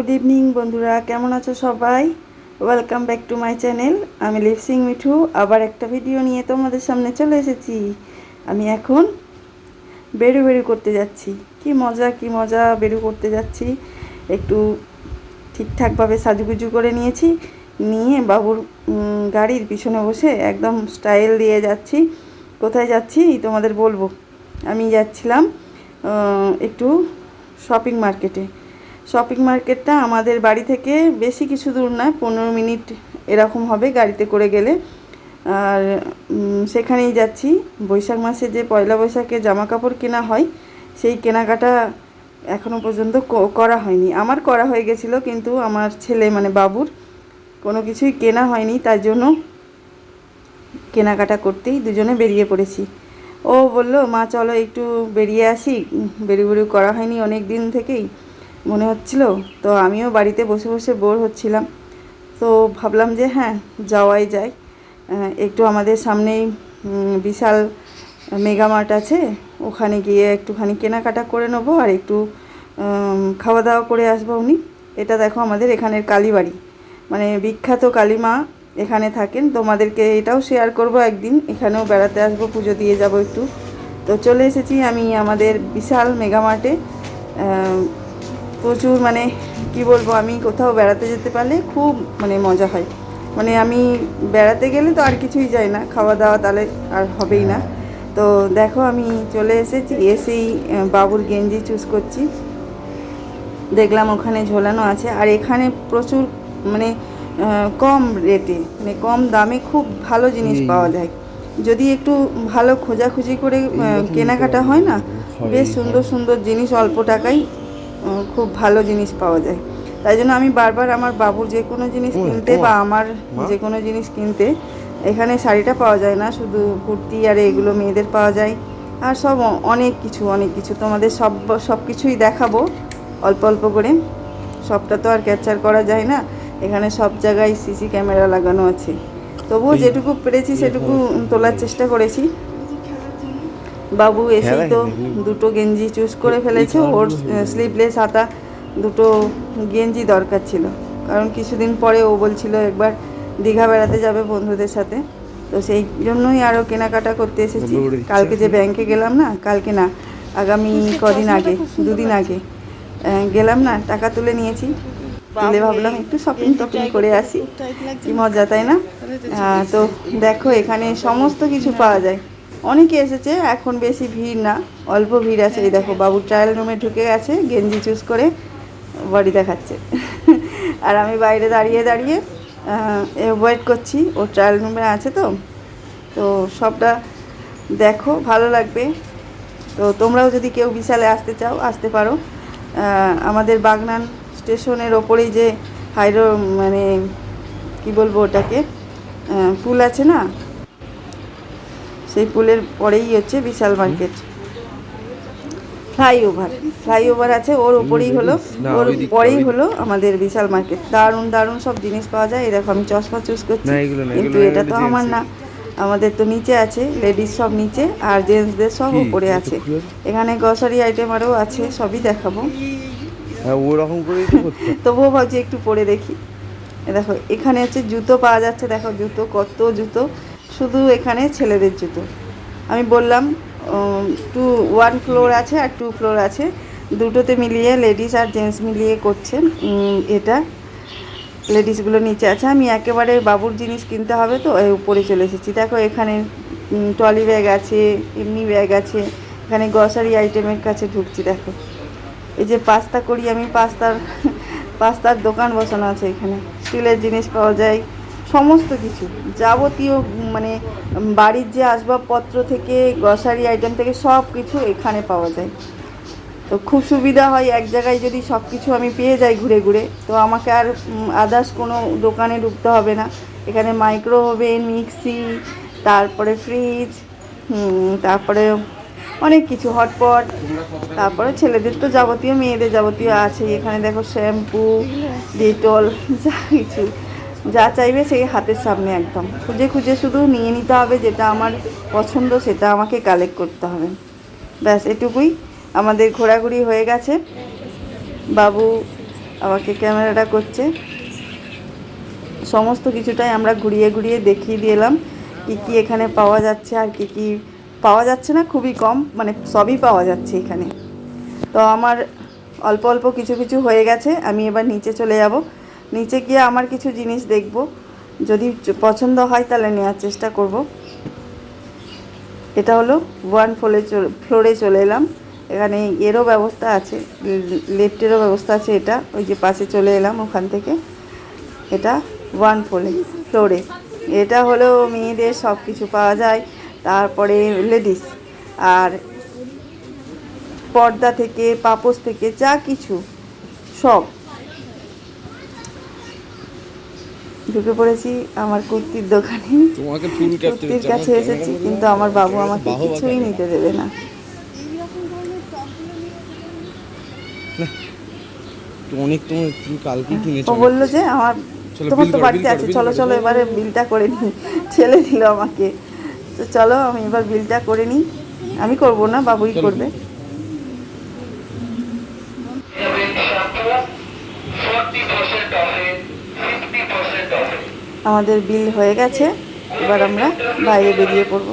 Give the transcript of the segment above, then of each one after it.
Good evening বন্ধুরা, কেমন আছো সবাই? Welcome back to my channel. আমি লিপসিং মিঠু আবার একটা ভিডিও নিয়ে তোমাদের সামনে চলে এসেছি। আমি এখন বেরু করতে যাচ্ছি। কি মজা বেরু করতে যাচ্ছি। একটু ঠিকঠাকভাবে সাজুগুজু করে নিয়ে বাবুর গাড়ির পিছনে বসে একদম স্টাইল দিয়ে যাচ্ছি। কোথায় যাচ্ছি তোমাদের বলবো। আমি যাচ্ছিলাম একটু শপিং মার্কেটটা আমাদের বাড়ি থেকে বেশি কিছু দূর নয়, 15 মিনিট এরকম হবে গাড়িতে করে গেলে। আর সেখানেই যাচ্ছি। বৈশাখ মাসে যে পয়লা বৈশাখে জামা কাপড় কেনা হয়, সেই কেনাকাটা এখনও পর্যন্ত করা হয়নি। আমার করা হয়ে গেছিলো, কিন্তু আমার ছেলে মানে বাবুর কোনো কিছুই কেনা হয়নি। তার জন্য কেনাকাটা করতেই দুজনে বেরিয়ে পড়েছি। ও বলল, মা চলো একটু বেরিয়ে আসি, বেরু করা হয়নি অনেক দিন থেকেই মনে হচ্ছিল। তো আমিও বাড়িতে বসে বসে বোর হচ্ছিলাম, তো ভাবলাম যে হ্যাঁ, যাওয়াই যায়। একটু আমাদের সামনেই বিশাল মেগা মার্ট আছে, ওখানে গিয়ে একটুখানি কেনাকাটা করে নেবো আর একটু খাওয়া দাওয়া করে আসবো। এটা দেখো আমাদের এখানের কালীবাড়ি, মানে বিখ্যাত কালী মা এখানে থাকেন। তোমাদেরকে এটাও শেয়ার করব, একদিন এখানেও বেড়াতে আসবো, পুজো দিয়ে যাব একটু। তো চলে এসেছি আমি আমাদের বিশাল মেগা মার্টে। প্রচুর মানে কি বলবো, আমি কোথাও বেড়াতে যেতে পারলে খুব মানে মজা হয়। মানে আমি বেড়াতে গেলে তো আর কিছুই যাই না, খাওয়া দাওয়া তাহলে আর হবেই না। তো দেখো আমি চলে এসেই বাবুর গেঞ্জি চুজ করছি। দেখলাম ওখানে ঝোলানো আছে, আর এখানে প্রচুর মানে কম রেটে, মানে কম দামে খুব ভালো জিনিস পাওয়া যায়। যদি একটু ভালো খোঁজাখুঁজি করে কেনাকাটা হয় না, বেশ সুন্দর সুন্দর জিনিস অল্প টাকায় খুব ভালো জিনিস পাওয়া যায়। তাই জন্য আমি বারবার আমার বাবুর যে কোনো জিনিস কিনতে বা আমার যে কোনো জিনিস কিনতে, এখানে শাড়িটা পাওয়া যায় না, শুধু কুর্তি আর এগুলো মেয়েদের পাওয়া যায়। আর সব অনেক কিছু তোমাদের সব কিছুই দেখাবো অল্প অল্প করে। সবটা তো আর ক্যাপচার করা যায় না, এখানে সব জায়গায় সিসি ক্যামেরা লাগানো আছে। তবুও যেটুকু পেরেছি সেটুকু তোলার চেষ্টা করেছি। বাবু এসেই তো দুটো গেঞ্জি চুজ করে ফেলেছে। ওর স্লিভলেস হাতা দুটো গেঞ্জি দরকার ছিল, কারণ কিছুদিন পরে ও বলছিল একবার দীঘা বেড়াতে যাবে বন্ধুদের সাথে। তো সেই জন্যই আরও কেনাকাটা করতে এসেছি। কালকে যে ব্যাংকে গেলাম না, কালকে না, আগামী কদিন আগে, দুদিন আগে গেলাম না, টাকা তুলে নিয়েছি। তুলে ভাবলাম একটু শপিং করে আসি, কি মজা তাই না? তো দেখো এখানে সমস্ত কিছু পাওয়া যায়। অনেকে এসেছে, এখন বেশি ভিড় না, অল্প ভিড় আছে। এই দেখো বাবু ট্রায়াল রুমে ঢুকে গেছে, গেঞ্জি চুজ করে বডি দেখাচ্ছে। আর আমি বাইরে দাঁড়িয়ে ওয়েট করছি, ও ট্রায়াল রুমে আছে। তো সবটা দেখো, ভালো লাগবে। তো তোমরাও যদি কেউ বিশালে আসতে চাও আসতে পারো। আমাদের বাগনান স্টেশনের ওপরেই যে মানে কি বলবো ওটাকে, পুল আছে না, সেই পুলের পরেই হচ্ছে বিশাল মার্কেট। ফ্লাইওভার আছে, ওর পরেই হলো আমাদের বিশাল মার্কেট। দারুণ সব জিনিস পাওয়া যায়। এই দেখো আমি চশমা চুজ করছি, কিন্তু এটা তো আমার না, আমাদের তো নিচে আছে, লেডিস সব নিচে আর জেন্টসদের সব উপরে আছে। এখানে গ্রসারি আইটেম আরও আছে, সবই দেখাবো। তবুও ভাবছি একটু পরে দেখি। দেখো এখানে হচ্ছে জুতো পাওয়া যাচ্ছে, দেখো জুতো, কত জুতো, শুধু এখানে ছেলেদের জুতো। আমি বললাম 1 ফ্লোর আছে আর 2 ফ্লোর আছে, দুটোতে মিলিয়ে লেডিস আর জেন্টস মিলিয়ে করছে। এটা লেডিসগুলো নিচে আছে, আমি একেবারে বাবুর জিনিস কিনতে হবে তো এই উপরে চলে এসেছি। দেখো এখানে ট্রলি ব্যাগ আছে, এমনি ব্যাগ আছে। এখানে গ্রসারি আইটেমের কাছে ঢুকছি। দেখো এই যে পাস্তা করি আমি, পাস্তার দোকান বসানো আছে এখানে। স্টিলের জিনিস পাওয়া যায়, সমস্ত কিছু যাবতীয়, মানে বাড়ির যে আসবাবপত্র থেকে গ্রসারি আইটেম থেকে সব কিছু এখানে পাওয়া যায়। তো খুব সুবিধা হয়, এক জায়গায় যদি সব কিছু আমি পেয়ে যাই ঘুরে, তো আমাকে আর আদার্স কোনো দোকানে ঢুকতে হবে না। এখানে মাইক্রোওভেন, মিক্সি, তারপরে ফ্রিজ, তারপরে অনেক কিছু, হটপট, তারপরে ছেলেদের তো যাবতীয়, মেয়েদের যাবতীয় আছে। এখানে দেখো শ্যাম্পু, ডেটল, যা চাইবে সেই হাতের সামনে একদম খুঁজে শুধু নিয়ে নিতে হবে। যেটা আমার পছন্দ সেটা আমাকে কালেক্ট করতে হবে, ব্যাস এটুকুই। আমাদের ঘোরাঘুরি হয়ে গেছে। বাবু আমাকে ক্যামেরাটা করছে। সমস্ত কিছুটাই আমরা ঘুরিয়ে ঘুরিয়ে দেখিয়ে দিলাম কী কী এখানে পাওয়া যাচ্ছে আর কী কী পাওয়া যাচ্ছে না, খুবই কম, মানে সবই পাওয়া যাচ্ছে এখানে। তো আমার অল্প অল্প কিছু কিছু হয়ে গেছে, আমি এবার নিচে চলে যাব। নিচে গিয়ে আমার কিছু জিনিস দেখব, যদি পছন্দ হয় তাহলে নেওয়ার চেষ্টা করব। এটা হলো 1 ফ্লোরে চলে এলাম। এখানে এরও ব্যবস্থা আছে, লিফটেরও ব্যবস্থা আছে। এটা ওই যে পাশে চলে এলাম ওখান থেকে। এটা 1 ফ্লোরে। এটা হলো মেয়েদের সব কিছু পাওয়া যায়, তারপরে লেডিস আর পর্দা থেকে পাপোশ থেকে যা কিছু সব। ঢুকে পড়েছি আমার কুর্তির দোকানে। কুর্তির কাছে এসেছি, কিন্তু আমার বাবু আমাকে কিছুই নিতে দেবে না। ও বললো যে আমার তোমার তো বাড়িতে আছে, চলো চলো এবারে বিলটা করে নিই। ছেলে দিল আমাকে। তো চলো আমি এবার বিলটা করে নিই। আমি করব না, বাবুই করবে। আমাদের বিল হয়ে গেছে, এবার আমরা বাইরে বেরিয়ে পড়ব।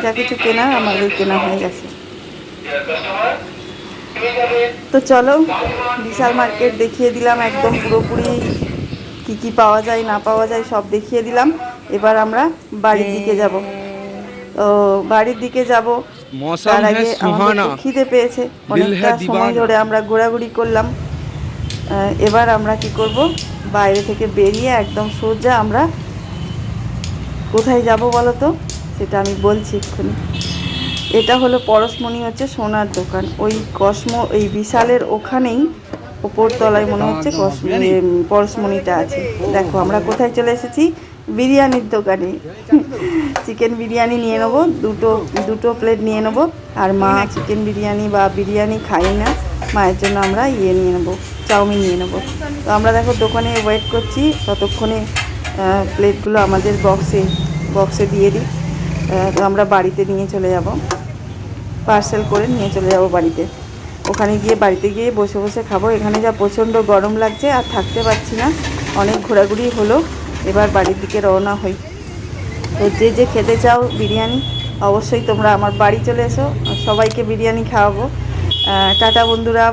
যা কিছু কেনার আমাদের কেনা হয়ে গেছে। তো চলো, বিশাল মার্কেট দেখিয়ে দিলাম একদম পুরোপুরি, কি কি পাওয়া যায় না পাওয়া যায় সব দেখিয়ে দিলাম। এবার আমরা বাড়ির দিকে যাব। তো বাড়ির দিকে যাব, তার আগে আমাদের খিদে পেয়েছে, অনেকটা সময় ধরে আমরা ঘোরাঘুরি করলাম। এবার আমরা কি করব, বাইরে থেকে বেরিয়ে একদম সোজা আমরা কোথায় যাব বলো তো, সেটা আমি বলছি এক্ষুনি। এটা হলো পরশমণি, হচ্ছে সোনার দোকান। ওই এই বিশালের ওখানেই ওপর তলায় মনে হচ্ছে পরশমণিটা আছে। দেখো আমরা কোথায় চলে এসেছি, বিরিয়ানির দোকানে। চিকেন বিরিয়ানি নিয়ে নেবো, দুটো প্লেট নিয়ে নেবো। আর মা চিকেন বিরিয়ানি বা বিরিয়ানি খাই না, মায়ের জন্য আমরা নিয়ে নেবো, চাউমিন নিয়ে নেবো। তো আমরা দেখো দোকানে ওয়েট করছি, ততক্ষণে প্লেটগুলো আমাদের বক্সে দিয়ে দিই। তো আমরা বাড়িতে নিয়ে চলে যাব, পার্সেল করে নিয়ে চলে যাব বাড়িতে। ওখানে গিয়ে বাড়িতে গিয়ে বসে বসে খাবো। এখানে যা প্রচণ্ড গরম লাগছে, আর থাকতে পারছি না। অনেক ঘোরাঘুরি হলো, এবার বাড়ির দিকে রওনা হই। তো যে খেতে চাও বিরিয়ানি, অবশ্যই তোমরা আমার বাড়ি চলে এসো, সবাইকে বিরিয়ানি খাওয়াবো। টাটা বন্ধুরা।